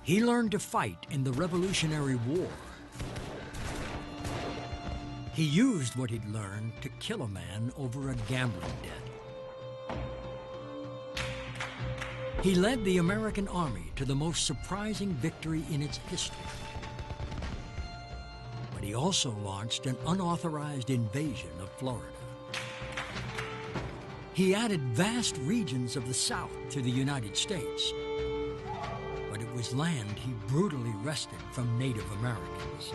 He learned to fight in the Revolutionary War. He used what he'd learned to kill a man over a gambling debt. He led the American Army to the most surprising victory in its history. But he also launched an unauthorized invasion of Florida. He added vast regions of the South to the United States. But it was land he brutally wrested from Native Americans.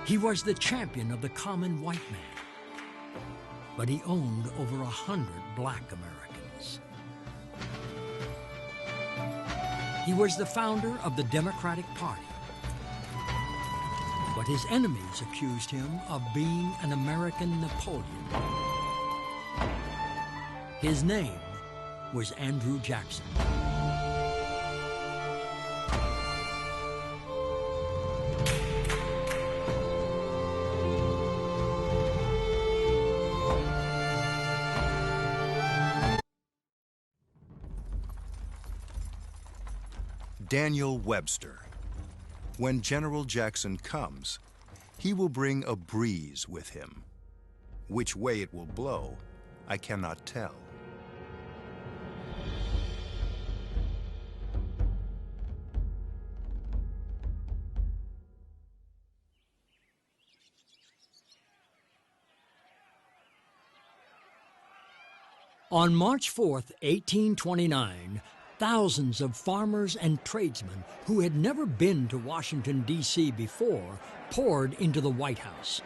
He was the champion of the common white man, but he owned over 100 black Americans. He was the founder of the Democratic Party, but his enemies accused him of being an American Napoleon. His name was Andrew Jackson. Daniel Webster. When General Jackson comes, he will bring a breeze with him. Which way it will blow, I cannot tell. On March 4th, 1829, thousands of farmers and tradesmen who had never been to Washington, D.C. before poured into the White House.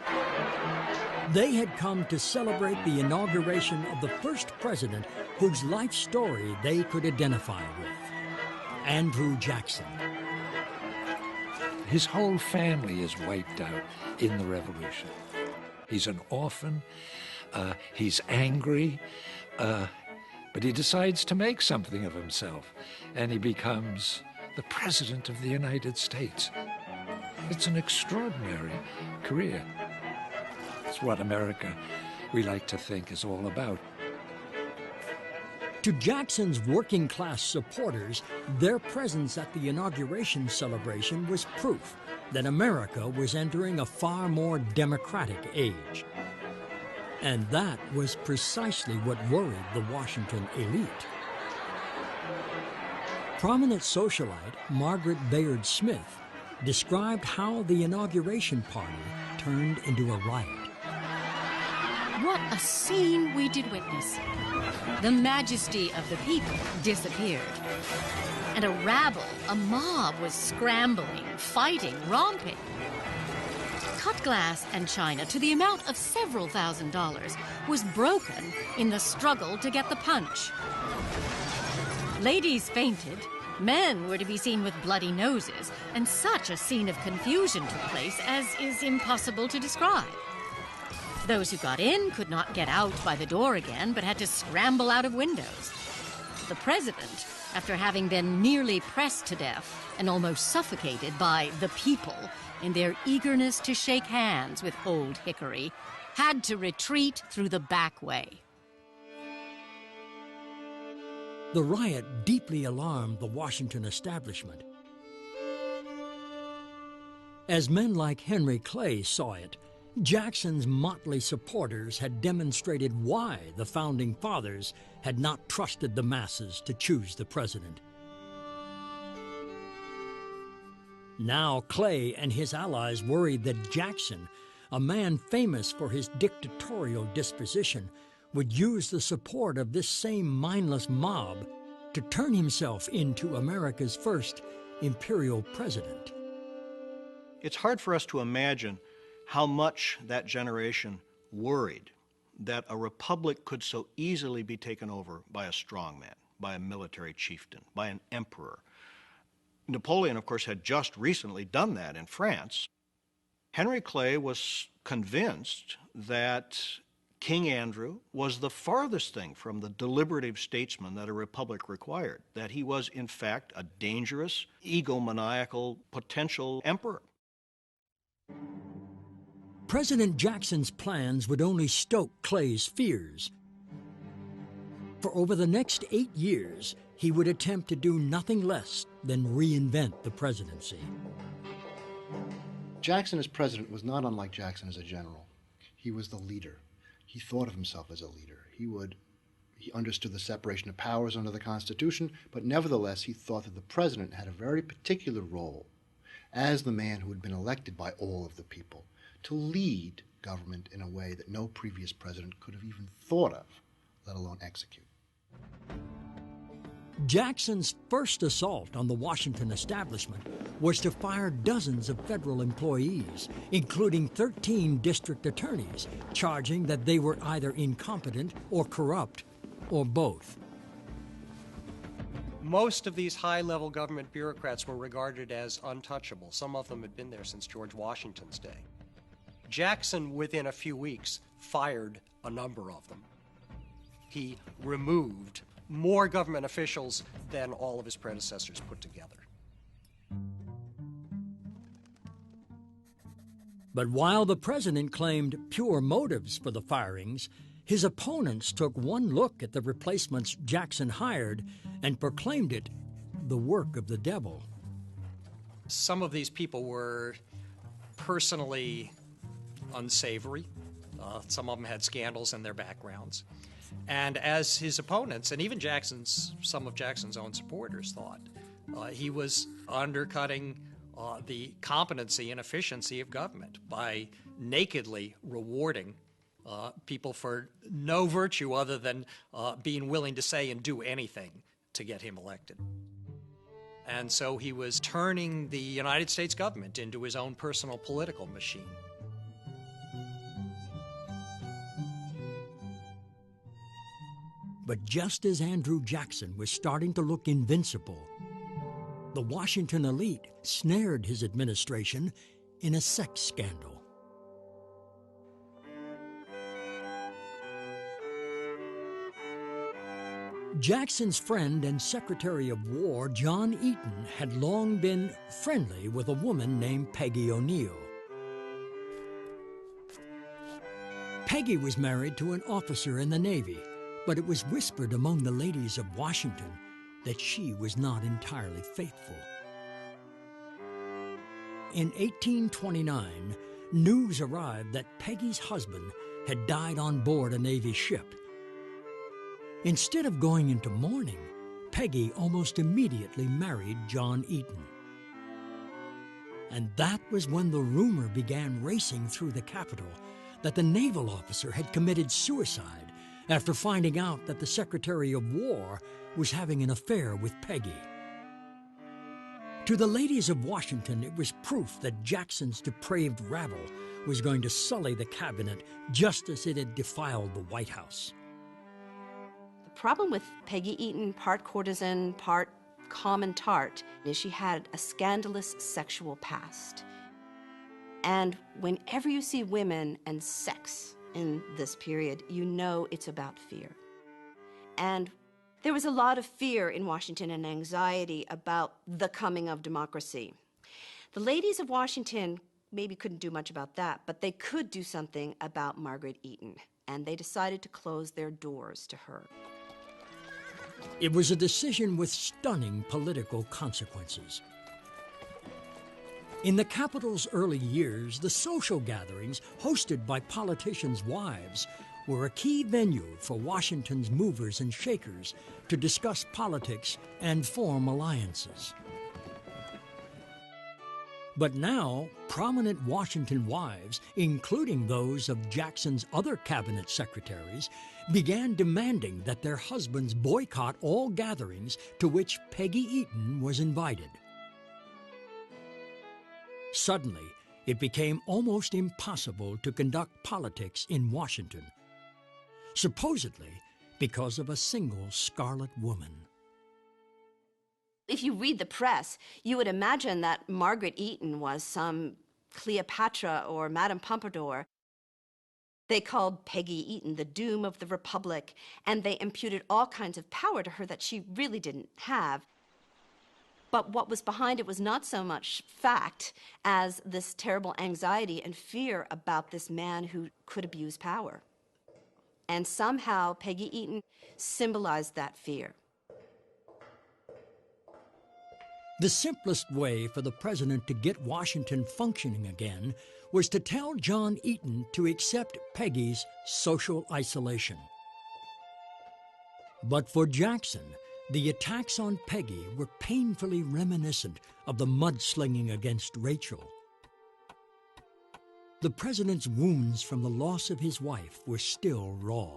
They had come to celebrate the inauguration of the first president whose life story they could identify with, Andrew Jackson. His whole family is wiped out in the Revolution. He's an orphan, he's angry, but he decides to make something of himself, and he becomes the President of the United States. It's an extraordinary career. It's what America, we like to think, is all about. To Jackson's working-class supporters, their presence at the inauguration celebration was proof that America was entering a far more democratic age. And that was precisely what worried the Washington elite. Prominent socialite Margaret Bayard Smith described how the inauguration party turned into a riot. What a scene we did witness. The majesty of the people disappeared. And a rabble, a mob, was scrambling, fighting, romping. Cut glass and china to the amount of several $1,000s was broken in the struggle to get the punch. Ladies fainted, men were to be seen with bloody noses, and such a scene of confusion took place as is impossible to describe. Those who got in could not get out by the door again, but had to scramble out of windows. The president, after having been nearly pressed to death and almost suffocated by the people in their eagerness to shake hands with Old Hickory, had to retreat through the back way. The riot deeply alarmed the Washington establishment. As men like Henry Clay saw it, Jackson's motley supporters had demonstrated why the Founding Fathers had not trusted the masses to choose the president. Now Clay and his allies worried that Jackson, a man famous for his dictatorial disposition, would use the support of this same mindless mob to turn himself into America's first imperial president. It's hard for us to imagine how much that generation worried that a republic could so easily be taken over by a strongman, by a military chieftain, by an emperor. Napoleon, of course, had just recently done that in France. Henry Clay was convinced that King Andrew was the farthest thing from the deliberative statesman that a republic required, that he was, in fact, a dangerous, egomaniacal, potential emperor. President Jackson's plans would only stoke Clay's fears. For over the next 8 years, he would attempt to do nothing less than reinvent the presidency. Jackson as president was not unlike Jackson as a general. He was the leader. He thought of himself as a leader. He understood the separation of powers under the Constitution, but nevertheless he thought that the president had a very particular role as the man who had been elected by all of the people to lead government in a way that no previous president could have even thought of, let alone execute. Jackson's first assault on the Washington establishment was to fire dozens of federal employees, including 13 district attorneys, charging that they were either incompetent or corrupt, or both. Most of these high-level government bureaucrats were regarded as untouchable. Some of them had been there since George Washington's day. Jackson, within a few weeks, fired a number of them. He removed more government officials than all of his predecessors put together. But while the president claimed pure motives for the firings, his opponents took one look at the replacements Jackson hired and proclaimed it the work of the devil. Some of these people were personally unsavory. Some of them had scandals in their backgrounds. And as his opponents, and even some of Jackson's own supporters thought, he was undercutting the competency and efficiency of government by nakedly rewarding people for no virtue other than being willing to say and do anything to get him elected. And so he was turning the United States government into his own personal political machine. But just as Andrew Jackson was starting to look invincible, the Washington elite snared his administration in a sex scandal. Jackson's friend and Secretary of War, John Eaton, had long been friendly with a woman named Peggy O'Neill. Peggy was married to an officer in the Navy, but it was whispered among the ladies of Washington that she was not entirely faithful. In 1829, news arrived that Peggy's husband had died on board a Navy ship. Instead of going into mourning, Peggy almost immediately married John Eaton. And that was when the rumor began racing through the Capitol that the naval officer had committed suicide after finding out that the Secretary of War was having an affair with Peggy. To the ladies of Washington, it was proof that Jackson's depraved rabble was going to sully the cabinet just as it had defiled the White House. The problem with Peggy Eaton, part courtesan, part common tart, is she had a scandalous sexual past. And whenever you see women and sex in this period, you know it's about fear. And there was a lot of fear in Washington and anxiety about the coming of democracy. The ladies of Washington maybe couldn't do much about that, but they could do something about Margaret Eaton, and they decided to close their doors to her. It was a decision with stunning political consequences. In the Capitol's early years, the social gatherings hosted by politicians' wives were a key venue for Washington's movers and shakers to discuss politics and form alliances. But now, prominent Washington wives, including those of Jackson's other cabinet secretaries, began demanding that their husbands boycott all gatherings to which Peggy Eaton was invited. Suddenly, it became almost impossible to conduct politics in Washington, supposedly because of a single scarlet woman. If you read the press, you would imagine that Margaret Eaton was some Cleopatra or Madame Pompadour. They called Peggy Eaton the doom of the Republic, and they imputed all kinds of power to her that she really didn't have. But what was behind it was not so much fact as this terrible anxiety and fear about this man who could abuse power. And somehow Peggy Eaton symbolized that fear. The simplest way for the president to get Washington functioning again was to tell John Eaton to accept Peggy's social isolation. But for Jackson, the attacks on Peggy were painfully reminiscent of the mudslinging against Rachel. The president's wounds from the loss of his wife were still raw.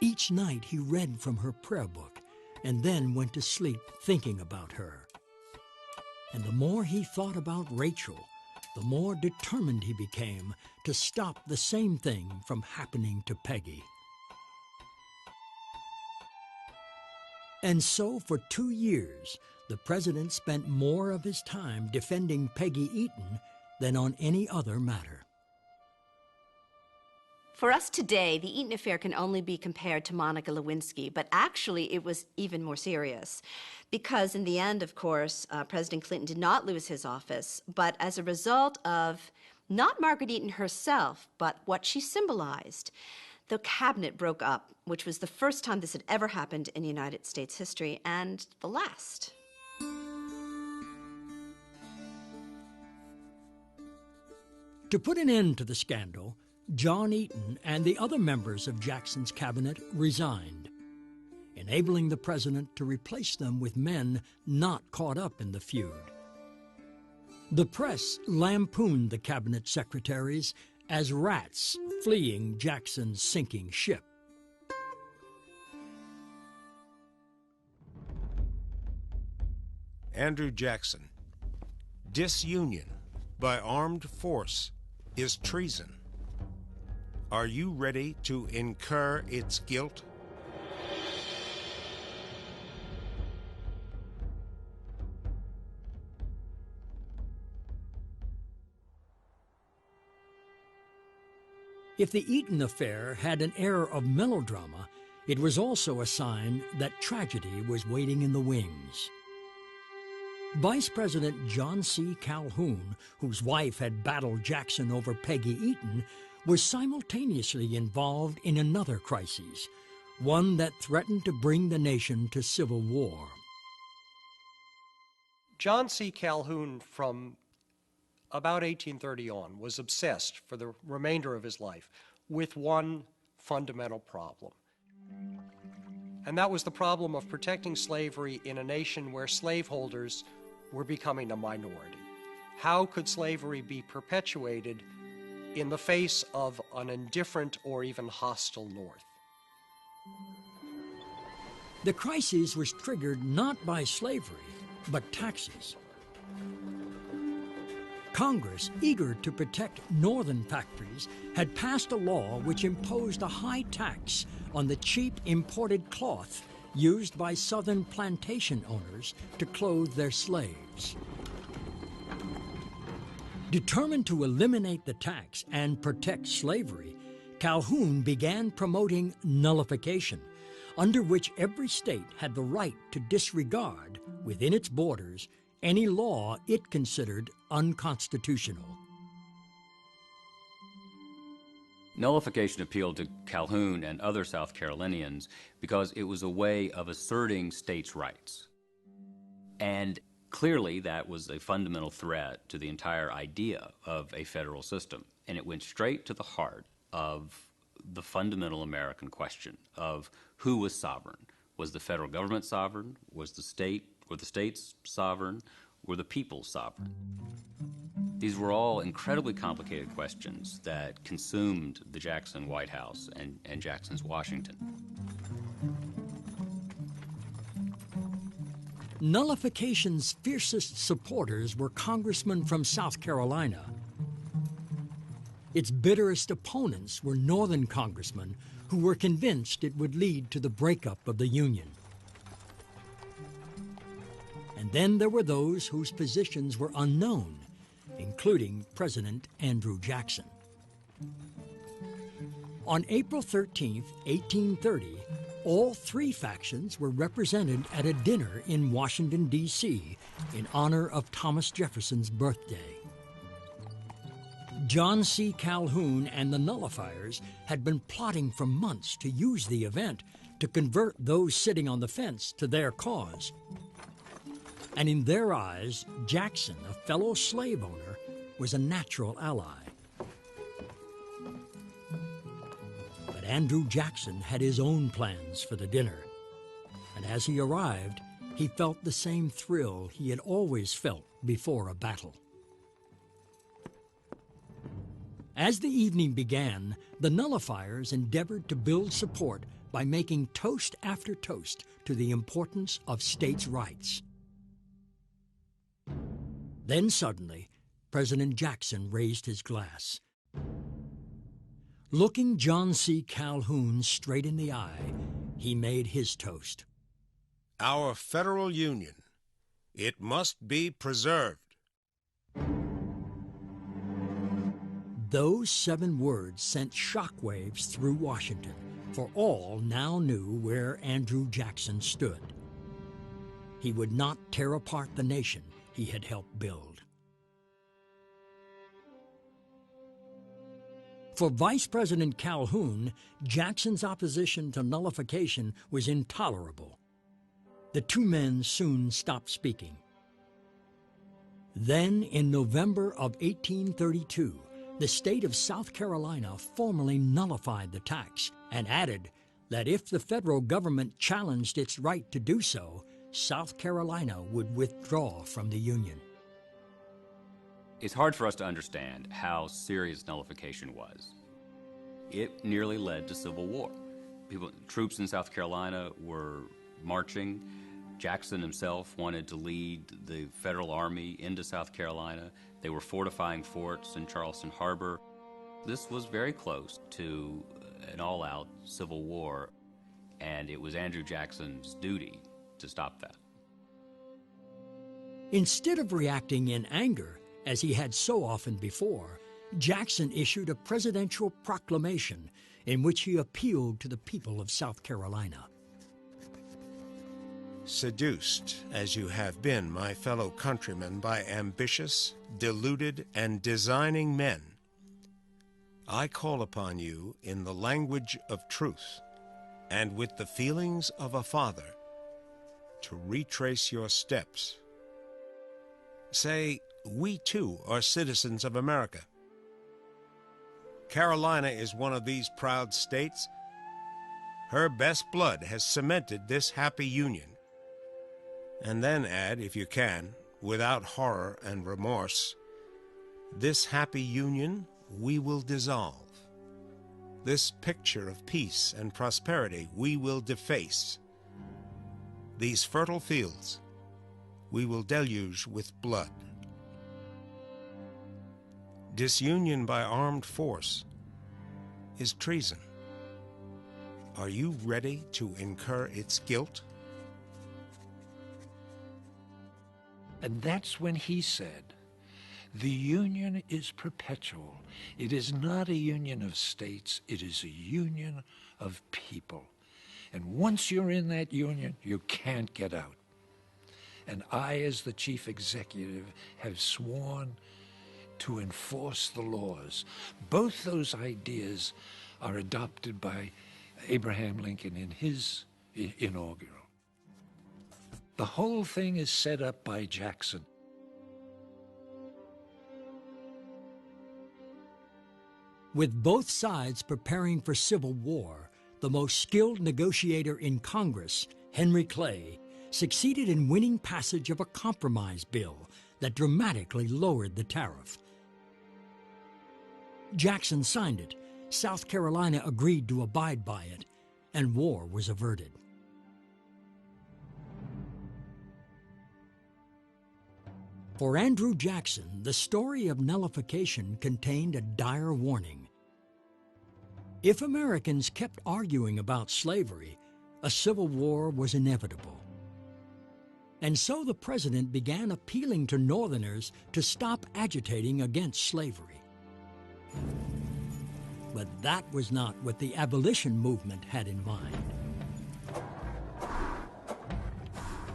Each night he read from her prayer book and then went to sleep thinking about her. And the more he thought about Rachel, the more determined he became to stop the same thing from happening to Peggy. And so for 2 years, the president spent more of his time defending Peggy Eaton than on any other matter. For us today, the Eaton affair can only be compared to Monica Lewinsky, but actually it was even more serious. Because in the end, of course, President Clinton did not lose his office, but as a result of not Margaret Eaton herself, but what she symbolized. The cabinet broke up, which was the first time this had ever happened in United States history, and the last. To put an end to the scandal, John Eaton and the other members of Jackson's cabinet resigned, enabling the president to replace them with men not caught up in the feud. The press lampooned the cabinet secretaries as rats fleeing Jackson's sinking ship. Andrew Jackson. Disunion by armed force is treason. Are you ready to incur its guilt? If the Eaton affair had an air of melodrama, it was also a sign that tragedy was waiting in the wings. Vice President John C. Calhoun, whose wife had battled Jackson over Peggy Eaton, was simultaneously involved in another crisis, one that threatened to bring the nation to civil war. John C. Calhoun, from about 1830 on, was obsessed for the remainder of his life with one fundamental problem. And that was the problem of protecting slavery in a nation where slaveholders were becoming a minority. How could slavery be perpetuated in the face of an indifferent or even hostile North? The crisis was triggered not by slavery, but taxes. Congress, eager to protect northern factories, had passed a law which imposed a high tax on the cheap imported cloth used by southern plantation owners to clothe their slaves. Determined to eliminate the tax and protect slavery, Calhoun began promoting nullification, under which every state had the right to disregard, within its borders, any law it considered unconstitutional. Nullification appealed to Calhoun and other South Carolinians because it was a way of asserting states' rights. And clearly that was a fundamental threat to the entire idea of a federal system. And it went straight to the heart of the fundamental American question of who was sovereign. Was the federal government sovereign? Were the states sovereign? Were the people sovereign? These were all incredibly complicated questions that consumed the Jackson White House and Jackson's Washington. Nullification's fiercest supporters were congressmen from South Carolina. Its bitterest opponents were northern congressmen who were convinced it would lead to the breakup of the Union. And then there were those whose positions were unknown, including President Andrew Jackson. On April 13, 1830, all three factions were represented at a dinner in Washington, D.C., in honor of Thomas Jefferson's birthday. John C. Calhoun and the nullifiers had been plotting for months to use the event to convert those sitting on the fence to their cause. And in their eyes, Jackson, a fellow slave owner, was a natural ally. But Andrew Jackson had his own plans for the dinner. And as he arrived, he felt the same thrill he had always felt before a battle. As the evening began, the nullifiers endeavored to build support by making toast after toast to the importance of states' rights. Then suddenly, President Jackson raised his glass. Looking John C. Calhoun straight in the eye, he made his toast. Our federal union, it must be preserved. Those 7 words sent shockwaves through Washington, for all now knew where Andrew Jackson stood. He would not tear apart the nation he had helped build. For Vice President Calhoun, Jackson's opposition to nullification was intolerable. The two men soon stopped speaking. Then, in November of 1832, the state of South Carolina formally nullified the tax and added that if the federal government challenged its right to do so, South Carolina would withdraw from the Union. It's hard for us to understand how serious nullification was. It nearly led to civil war. Troops in South Carolina were marching. Jackson himself wanted to lead the federal army into South Carolina. They were fortifying forts in Charleston Harbor. This was very close to an all-out civil war, and it was Andrew Jackson's duty to stop that. Instead of reacting in anger, as he had so often before, Jackson issued a presidential proclamation in which he appealed to the people of South Carolina. Seduced as you have been, my fellow countrymen, by ambitious, deluded, and designing men, I call upon you in the language of truth and with the feelings of a father to retrace your steps. Say, we too are citizens of America. Carolina is one of these proud states. Her best blood has cemented this happy union. And then add, if you can, without horror and remorse, this happy union we will dissolve. This picture of peace and prosperity we will deface. These fertile fields we will deluge with blood. Disunion by armed force is treason. Are you ready to incur its guilt? And that's when he said, the union is perpetual. It is not a union of states. It is a union of people. And once you're in that union, you can't get out. And I, as the chief executive, have sworn to enforce the laws. Both those ideas are adopted by Abraham Lincoln in his inaugural. The whole thing is set up by Jackson. With both sides preparing for civil war, the most skilled negotiator in Congress, Henry Clay, succeeded in winning passage of a compromise bill that dramatically lowered the tariff. Jackson signed it, South Carolina agreed to abide by it, and war was averted. For Andrew Jackson, the story of nullification contained a dire warning. If Americans kept arguing about slavery, a civil war was inevitable. And so the president began appealing to Northerners to stop agitating against slavery. But that was not what the abolition movement had in mind.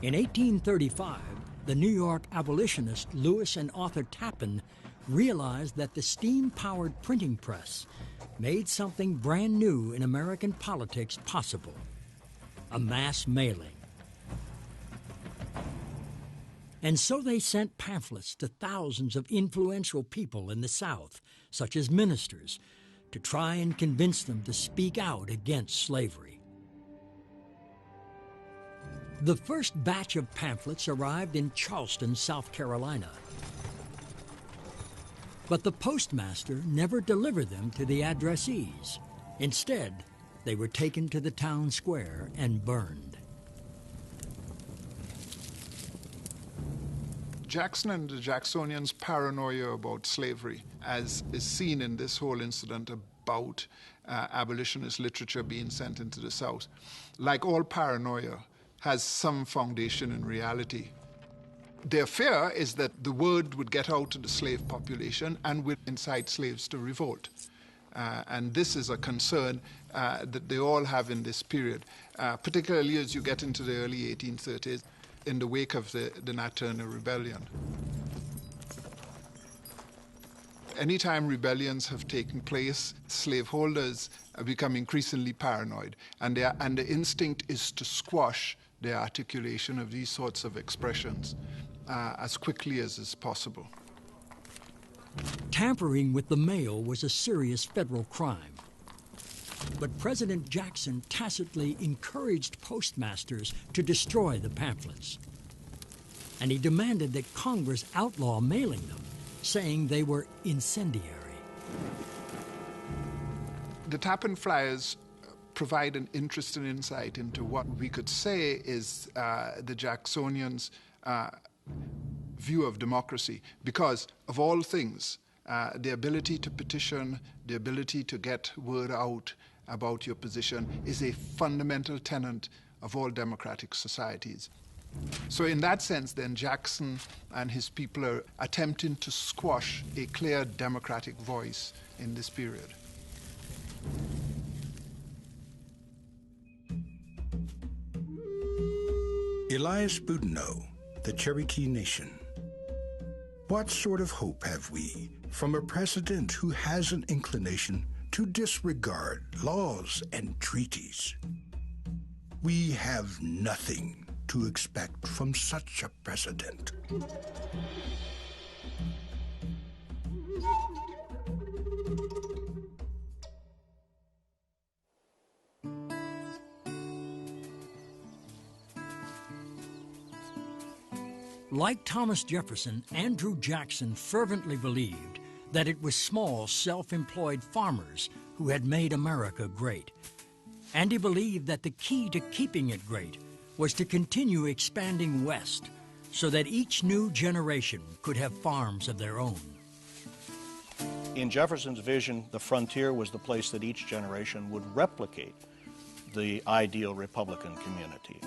In 1835, the New York abolitionist Lewis and Arthur Tappan realized that the steam-powered printing press made something brand new in American politics possible: a mass mailing. And so they sent pamphlets to thousands of influential people in the South, such as ministers, to try and convince them to speak out against slavery. The first batch of pamphlets arrived in Charleston, South Carolina. But the postmaster never delivered them to the addressees. Instead, they were taken to the town square and burned. Jackson and the Jacksonians' paranoia about slavery, as is seen in this whole incident about abolitionist literature being sent into the South, like all paranoia, has some foundation in reality. Their fear is that the word would get out to the slave population and would incite slaves to revolt. And this is a concern that they all have in this period, particularly as you get into the early 1830s in the wake of the Nat Turner Rebellion. Anytime rebellions have taken place, slaveholders become increasingly paranoid, and the instinct is to squash the articulation of these sorts of expressions as quickly as is possible. Tampering with the mail was a serious federal crime. But President Jackson tacitly encouraged postmasters to destroy the pamphlets. And he demanded that Congress outlaw mailing them, saying they were incendiary. The Tappan Flyers provide an interesting insight into what we could say is the Jacksonians' view of democracy, because of all things, the ability to petition, the ability to get word out about your position is a fundamental tenet of all democratic societies. So in that sense, then, Jackson and his people are attempting to squash a clear democratic voice in this period. Elias Boudinot, the Cherokee Nation. What sort of hope have we from a president who has an inclination to disregard laws and treaties? We have nothing to expect from such a president. Like Thomas Jefferson, Andrew Jackson fervently believed that it was small, self-employed farmers who had made America great. And he believed that the key to keeping it great was to continue expanding west so that each new generation could have farms of their own. In Jefferson's vision, the frontier was the place that each generation would replicate the ideal Republican community.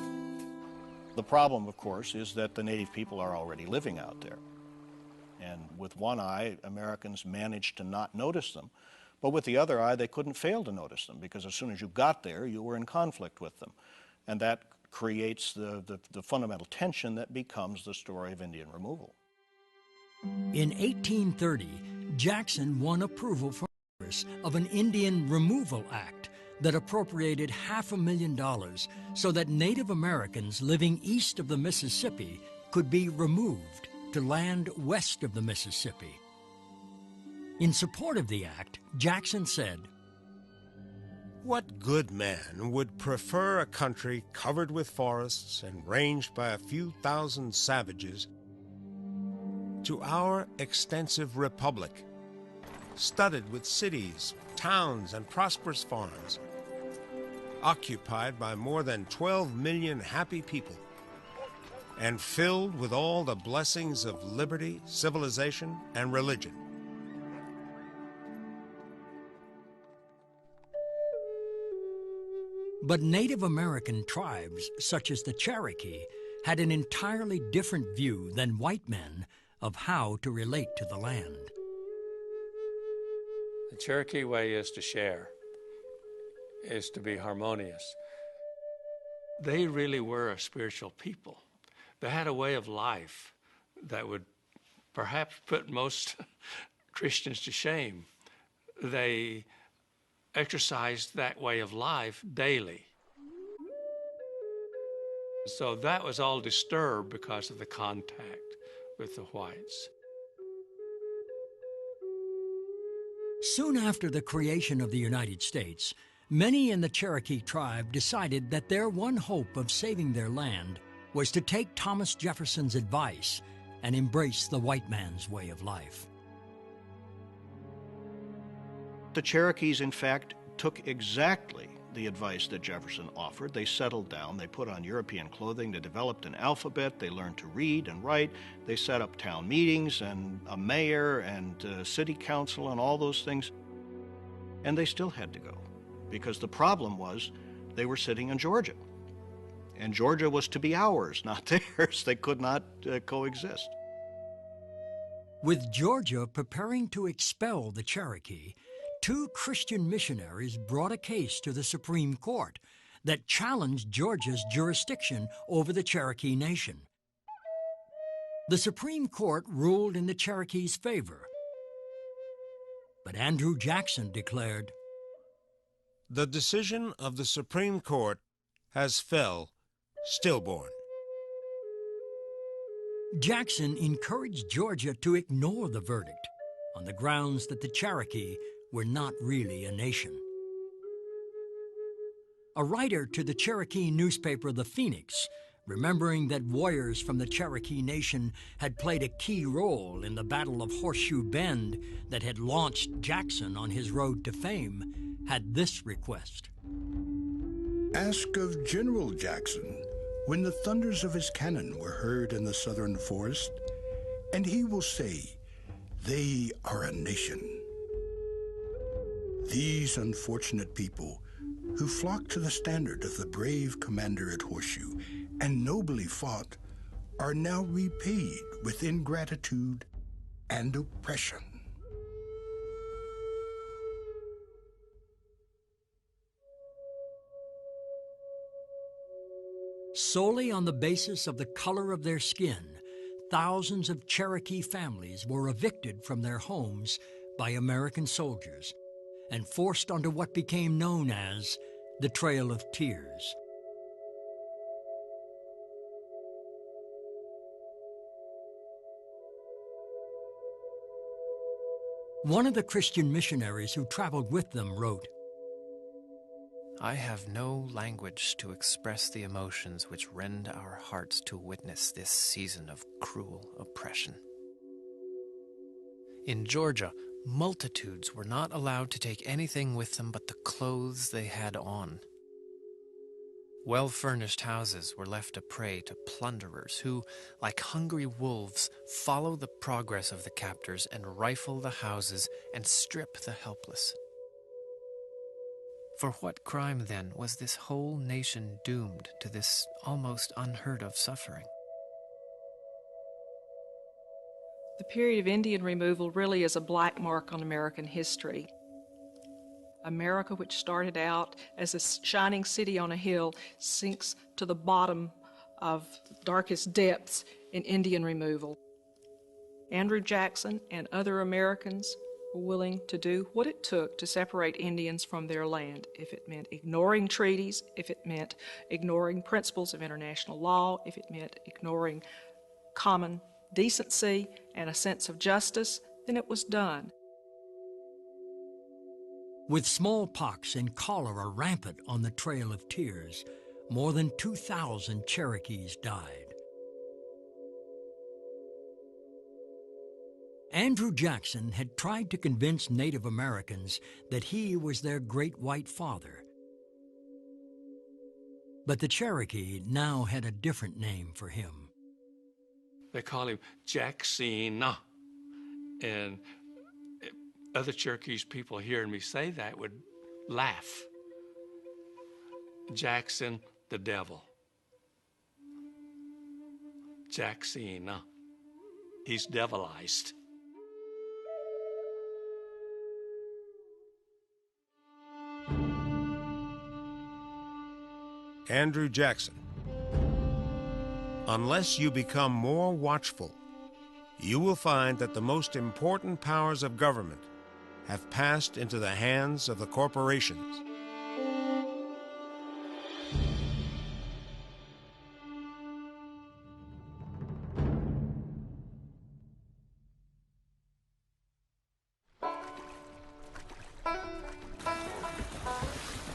The problem, of course, is that the native people are already living out there. And with one eye, Americans managed to not notice them. But with the other eye, they couldn't fail to notice them, because as soon as you got there, you were in conflict with them. And that creates the fundamental tension that becomes the story of Indian removal. In 1830, Jackson won approval from Congress of an Indian Removal Act that appropriated $500,000 so that Native Americans living east of the Mississippi could be removed to land west of the Mississippi. In support of the act, Jackson said, "What good man would prefer a country covered with forests and ranged by a few thousand savages to our extensive republic, studded with cities, towns, and prosperous farms, occupied by more than 12 million happy people, and filled with all the blessings of liberty, civilization, and religion?" But Native American tribes, such as the Cherokee, had an entirely different view than white men of how to relate to the land. The Cherokee way is to share, is to be harmonious. They really were a spiritual people. They had a way of life that would perhaps put most Christians to shame. They exercised that way of life daily. So that was all disturbed because of the contact with the whites. Soon after the creation of the United States, many in the Cherokee tribe decided that their one hope of saving their land was to take Thomas Jefferson's advice and embrace the white man's way of life. The Cherokees, in fact, took exactly the advice that Jefferson offered. They settled down, they put on European clothing, they developed an alphabet, they learned to read and write, they set up town meetings and a mayor and city council and all those things. And they still had to go, because the problem was they were sitting in Georgia. And Georgia was to be ours, not theirs. They could not coexist. With Georgia preparing to expel the Cherokee, 2 Christian missionaries brought a case to the Supreme Court that challenged Georgia's jurisdiction over the Cherokee Nation. The Supreme Court ruled in the Cherokees' favor, but Andrew Jackson declared, "The decision of the Supreme Court has fell stillborn." Jackson encouraged Georgia to ignore the verdict on the grounds that the Cherokee were not really a nation. A writer to the Cherokee newspaper The Phoenix, remembering that warriors from the Cherokee Nation had played a key role in the Battle of Horseshoe Bend that had launched Jackson on his road to fame, had this request. Ask of General Jackson when the thunders of his cannon were heard in the southern forest, and he will say, "They are a nation." These unfortunate people who flocked to the standard of the brave commander at Horseshoe and nobly fought are now repaid with ingratitude and oppression. Solely on the basis of the color of their skin, thousands of Cherokee families were evicted from their homes by American soldiers and forced onto what became known as the Trail of Tears. One of the Christian missionaries who traveled with them wrote, "I have no language to express the emotions which rend our hearts to witness this season of cruel oppression. In Georgia, multitudes were not allowed to take anything with them but the clothes they had on. Well-furnished houses were left a prey to plunderers who, like hungry wolves, follow the progress of the captors and rifle the houses and strip the helpless. For what crime, then, was this whole nation doomed to this almost unheard-of suffering?" The period of Indian removal really is a black mark on American history. America, which started out as a shining city on a hill, sinks to the bottom of darkest depths in Indian removal. Andrew Jackson and other Americans were willing to do what it took to separate Indians from their land, if it meant ignoring treaties, if it meant ignoring principles of international law, if it meant ignoring common decency and a sense of justice, then it was done. With smallpox and cholera rampant on the Trail of Tears, more than 2,000 Cherokees died. Andrew Jackson had tried to convince Native Americans that he was their great white father. But the Cherokee now had a different name for him. They call him Jackson. And other Cherokees people hearing me say that would laugh. Jackson, the devil. Jackson, he's devilized. Andrew Jackson. Unless you become more watchful, you will find that the most important powers of government have passed into the hands of the corporations.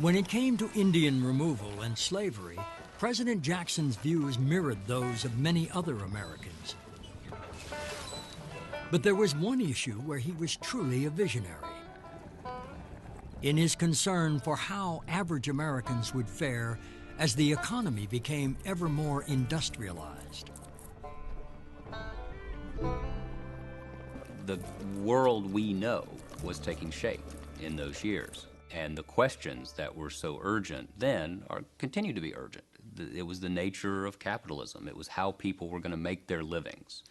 When it came to Indian removal and slavery, President Jackson's views mirrored those of many other Americans. But there was one issue where he was truly a visionary. In his concern for how average Americans would fare as the economy became ever more industrialized. The world we know was taking shape in those years, and the questions that were so urgent then continue to be urgent. It was the nature of capitalism. It was how people were going to make their livings.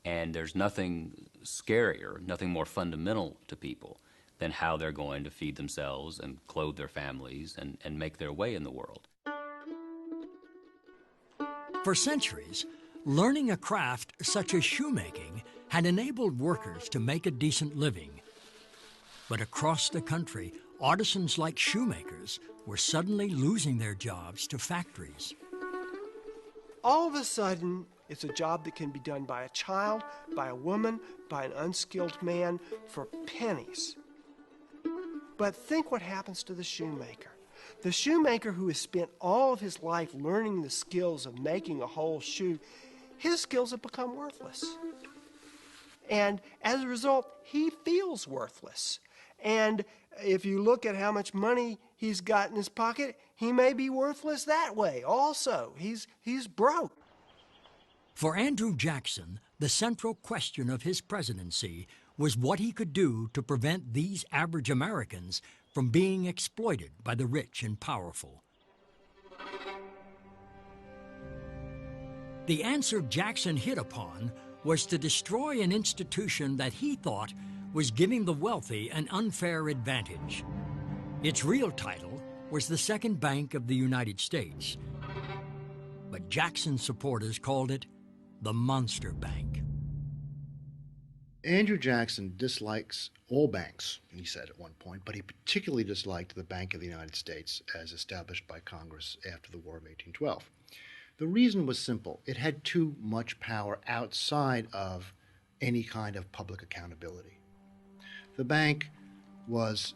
And there's nothing scarier, nothing more fundamental to people than how they're going to feed themselves and clothe their families and make their way in the world. For centuries, learning a craft such as shoemaking had enabled workers to make a decent living. But across the country, artisans like shoemakers were suddenly losing their jobs to factories. All of a sudden, it's a job that can be done by a child, by a woman, by an unskilled man for pennies. But think what happens to the shoemaker. The shoemaker who has spent all of his life learning the skills of making a whole shoe, his skills have become worthless. And as a result, he feels worthless. And if you look at how much money he's got in his pocket, he may be worthless that way also. He's broke. For Andrew Jackson, the central question of his presidency was what he could do to prevent these average Americans from being exploited by the rich and powerful. The answer Jackson hit upon was to destroy an institution that he thought was giving the wealthy an unfair advantage. Its real title was the Second Bank of the United States. But Jackson's supporters called it the Monster Bank. Andrew Jackson dislikes all banks, he said at one point, but he particularly disliked the Bank of the United States as established by Congress after the War of 1812. The reason was simple. It had too much power outside of any kind of public accountability. The bank was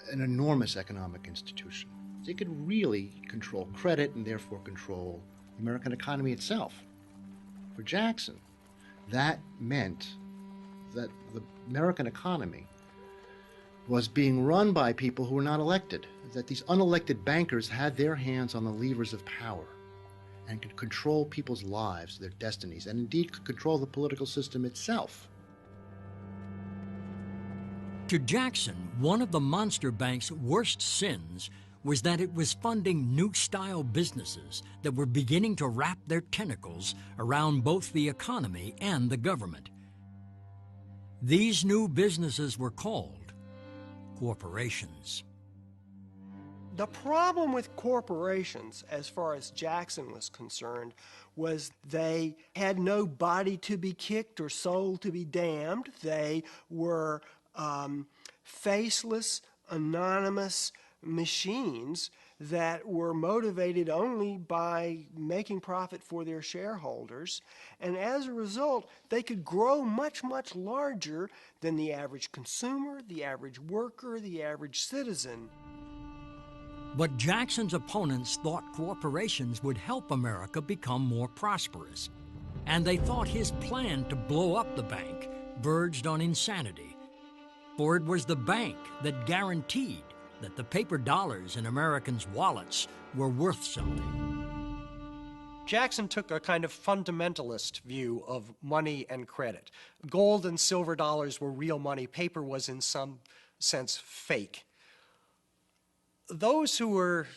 an enormous economic institution. It could really control credit and therefore control the American economy itself. For Jackson, that meant that the American economy was being run by people who were not elected, that these unelected bankers had their hands on the levers of power and could control people's lives, their destinies, and indeed could control the political system itself. To Jackson, one of the Monster Bank's worst sins was that it was funding new-style businesses that were beginning to wrap their tentacles around both the economy and the government. These new businesses were called corporations. The problem with corporations, as far as Jackson was concerned, was they had no body to be kicked or soul to be damned. They were faceless, anonymous machines that were motivated only by making profit for their shareholders. And as a result, they could grow much, much larger than the average consumer, the average worker, the average citizen. But Jackson's opponents thought corporations would help America become more prosperous. And they thought his plan to blow up the bank verged on insanity. For it was the bank that guaranteed that the paper dollars in Americans' wallets were worth something. Jackson took a kind of fundamentalist view of money and credit. Gold and silver dollars were real money. Paper was in some sense fake. Those who were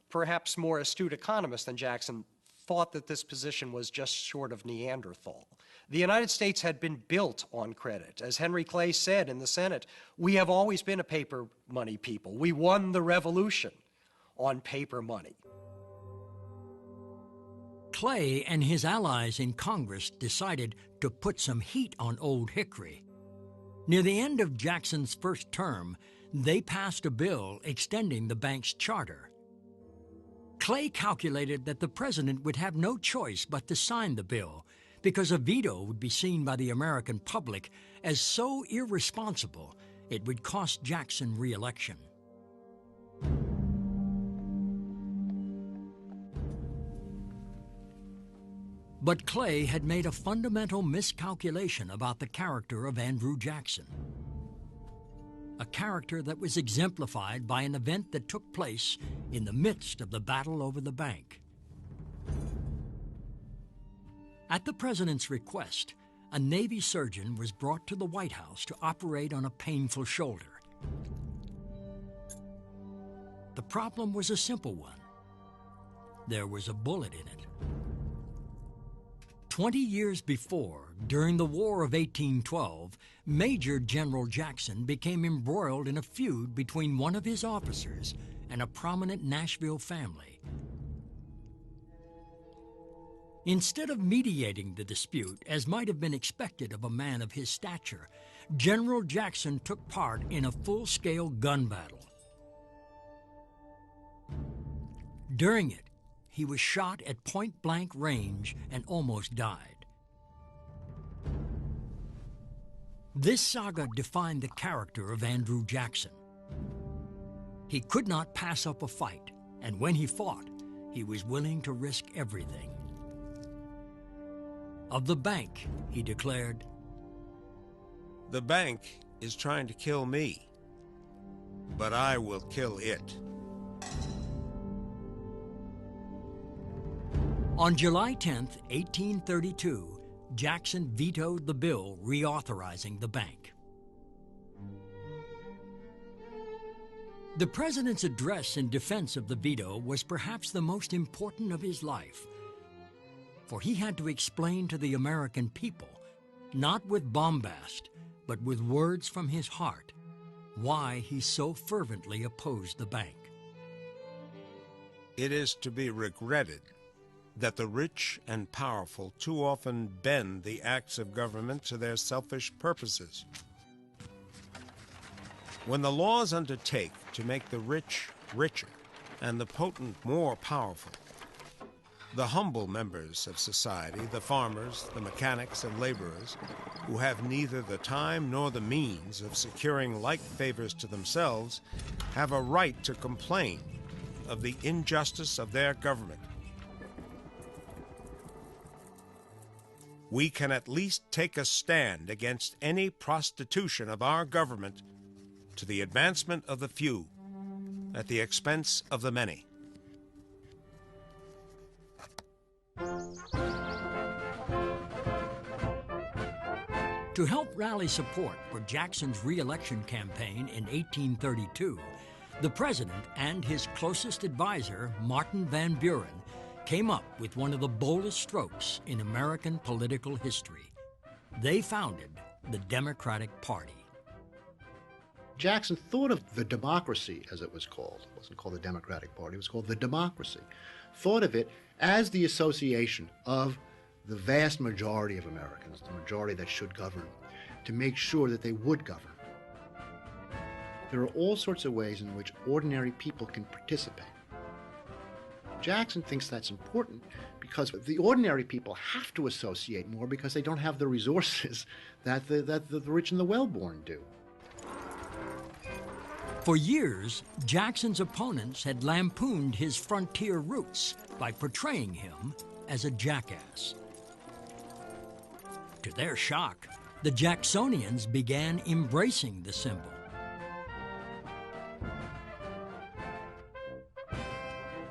perhaps more astute economists than Jackson thought that this position was just short of Neanderthal. The United States had been built on credit. As Henry Clay said in the Senate, we have always been a paper money people. We won the revolution on paper money. Clay and his allies in Congress decided to put some heat on Old Hickory. Near the end of Jackson's first term, they passed a bill extending the bank's charter. Clay calculated that the president would have no choice but to sign the bill because a veto would be seen by the American public as so irresponsible it would cost Jackson re-election. But Clay had made a fundamental miscalculation about the character of Andrew Jackson. A character that was exemplified by an event that took place in the midst of the battle over the bank. At the president's request, a Navy surgeon was brought to the White House to operate on a painful shoulder. The problem was a simple one. There was a bullet in it. 20 years before, during the War of 1812, Major General Jackson became embroiled in a feud between one of his officers and a prominent Nashville family. Instead of mediating the dispute, as might have been expected of a man of his stature, General Jackson took part in a full-scale gun battle. During it, he was shot at point-blank range and almost died. This saga defined the character of Andrew Jackson. He could not pass up a fight, and when he fought, he was willing to risk everything. Of the bank, he declared, "The bank is trying to kill me, but I will kill it." On July 10, 1832, Jackson vetoed the bill reauthorizing the bank. The president's address in defense of the veto was perhaps the most important of his life, for he had to explain to the American people, not with bombast, but with words from his heart, why he so fervently opposed the bank. It is to be regretted that the rich and powerful too often bend the acts of government to their selfish purposes. When the laws undertake to make the rich richer and the potent more powerful, the humble members of society, the farmers, the mechanics, and laborers, who have neither the time nor the means of securing like favors to themselves, have a right to complain of the injustice of their government. We can at least take a stand against any prostitution of our government to the advancement of the few at the expense of the many. To help rally support for Jackson's re-election campaign in 1832, the president and his closest advisor, Martin Van Buren, came up with one of the boldest strokes in American political history. They founded the Democratic Party. Jackson thought of the democracy, as it was called. It wasn't called the Democratic Party, it was called the democracy. Thought of it as the association of the vast majority of Americans, the majority that should govern, to make sure that they would govern. There are all sorts of ways in which ordinary people can participate. Jackson thinks that's important because the ordinary people have to associate more because they don't have the resources that the rich and the well-born do. For years, Jackson's opponents had lampooned his frontier roots by portraying him as a jackass. To their shock, the Jacksonians began embracing the symbol.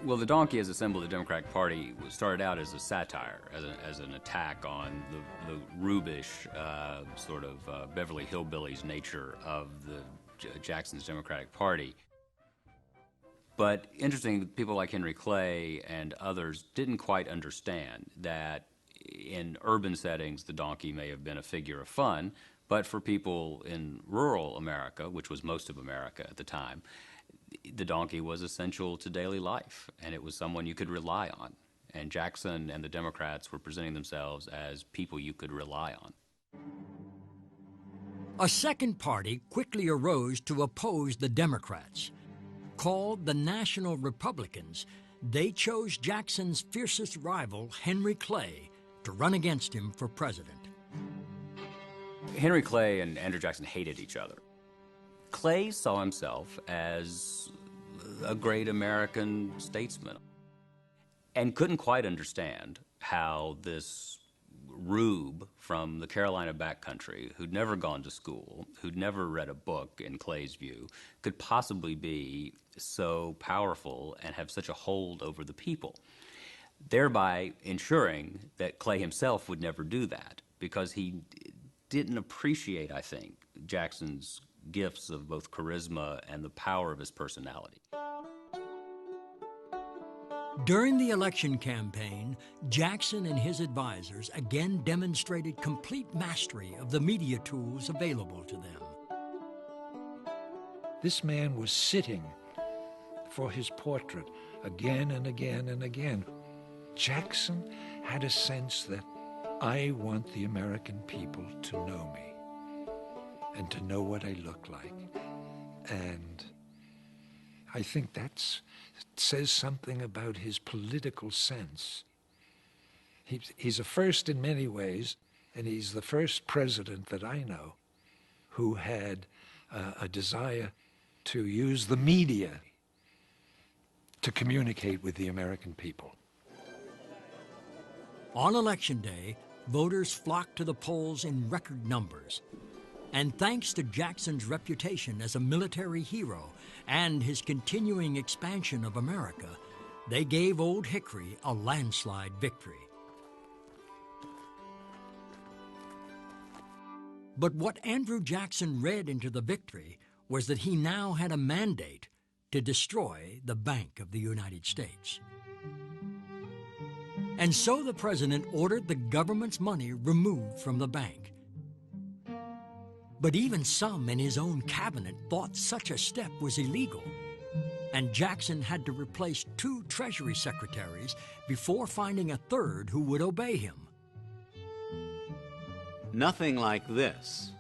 Well, the donkey as a symbol of the Democratic Party started out as a satire, as an attack on the rubish, sort of Beverly Hillbillies nature of the Jackson's Democratic Party. But interesting, people like Henry Clay and others didn't quite understand that in urban settings, the donkey may have been a figure of fun, but for people in rural America, which was most of America at the time, the donkey was essential to daily life, and it was someone you could rely on. And Jackson and the Democrats were presenting themselves as people you could rely on. A second party quickly arose to oppose the Democrats. Called the National Republicans, they chose Jackson's fiercest rival, Henry Clay, to run against him for president. Henry Clay and Andrew Jackson hated each other. Clay saw himself as a great American statesman and couldn't quite understand how this rube from the Carolina backcountry, who'd never gone to school, who'd never read a book in Clay's view, could possibly be so powerful and have such a hold over the people, thereby ensuring that Clay himself would never do that, because he didn't appreciate, I think, Jackson's gifts of both charisma and the power of his personality. During the election campaign, Jackson and his advisors again demonstrated complete mastery of the media tools available to them. This man was sitting for his portrait again and again and again. Jackson had a sense that I want the American people to know me and to know what I look like. And I think that says something about his political sense. He's a first in many ways, and he's the first president that I know who had a desire to use the media to communicate with the American people. On Election Day, voters flocked to the polls in record numbers. And thanks to Jackson's reputation as a military hero and his continuing expansion of America, they gave Old Hickory a landslide victory. But what Andrew Jackson read into the victory was that he now had a mandate to destroy the Bank of the United States. And so the president ordered the government's money removed from the bank. But even some in his own cabinet thought such a step was illegal, and Jackson had to replace 2 Treasury secretaries before finding a third who would obey him. Nothing like this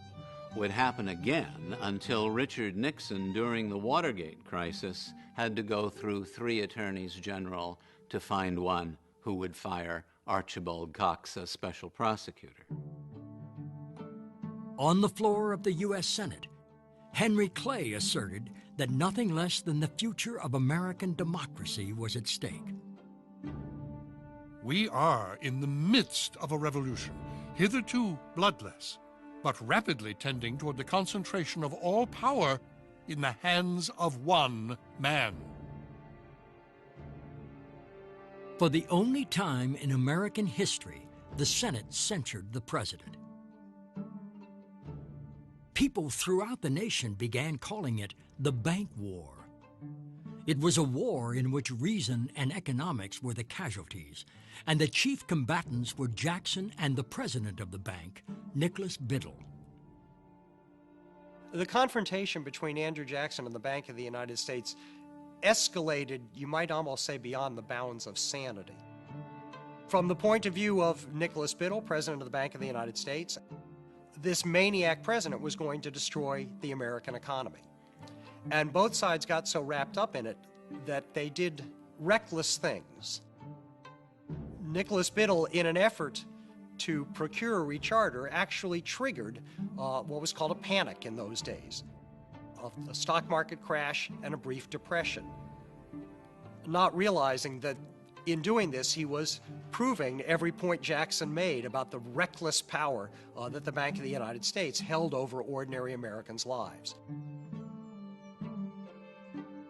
would happen again until Richard Nixon, during the Watergate crisis, had to go through 3 attorneys general to find one who would fire Archibald Cox as special prosecutor. On the floor of the U.S. Senate, Henry Clay asserted that nothing less than the future of American democracy was at stake. We are in the midst of a revolution, hitherto bloodless, but rapidly tending toward the concentration of all power in the hands of one man. For the only time in American history, the Senate censured the president. People throughout the nation began calling it the Bank War. It was a war in which reason and economics were the casualties, and the chief combatants were Jackson and the president of the bank, Nicholas Biddle. The confrontation between Andrew Jackson and the Bank of the United States escalated, you might almost say, beyond the bounds of sanity. From the point of view of Nicholas Biddle, president of the Bank of the United States, this maniac president was going to destroy the American economy. And both sides got so wrapped up in it that they did reckless things. Nicholas Biddle, in an effort to procure a recharter, actually triggered what was called a panic in those days, a stock market crash and a brief depression, not realizing that in doing this, he was proving every point Jackson made about the reckless power that the Bank of the United States held over ordinary Americans' lives.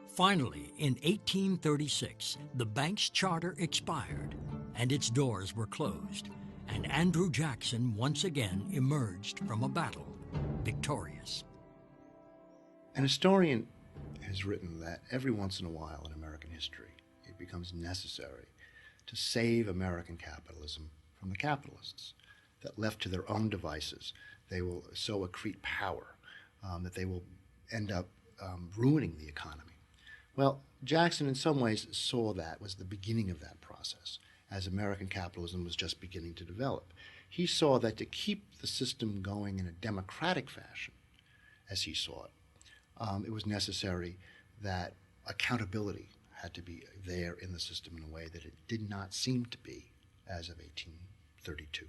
Finally, in 1836, the bank's charter expired and its doors were closed, and Andrew Jackson once again emerged from a battle victorious. An historian has written that every once in a while in American history, it becomes necessary to save American capitalism from the capitalists, that left to their own devices, they will so accrete power that they will end up ruining the economy. Well, Jackson in some ways saw that was the beginning of that process, as American capitalism was just beginning to develop. He saw that to keep the system going in a democratic fashion, as he saw it, it was necessary that accountability had to be there in the system in a way that it did not seem to be as of 1832.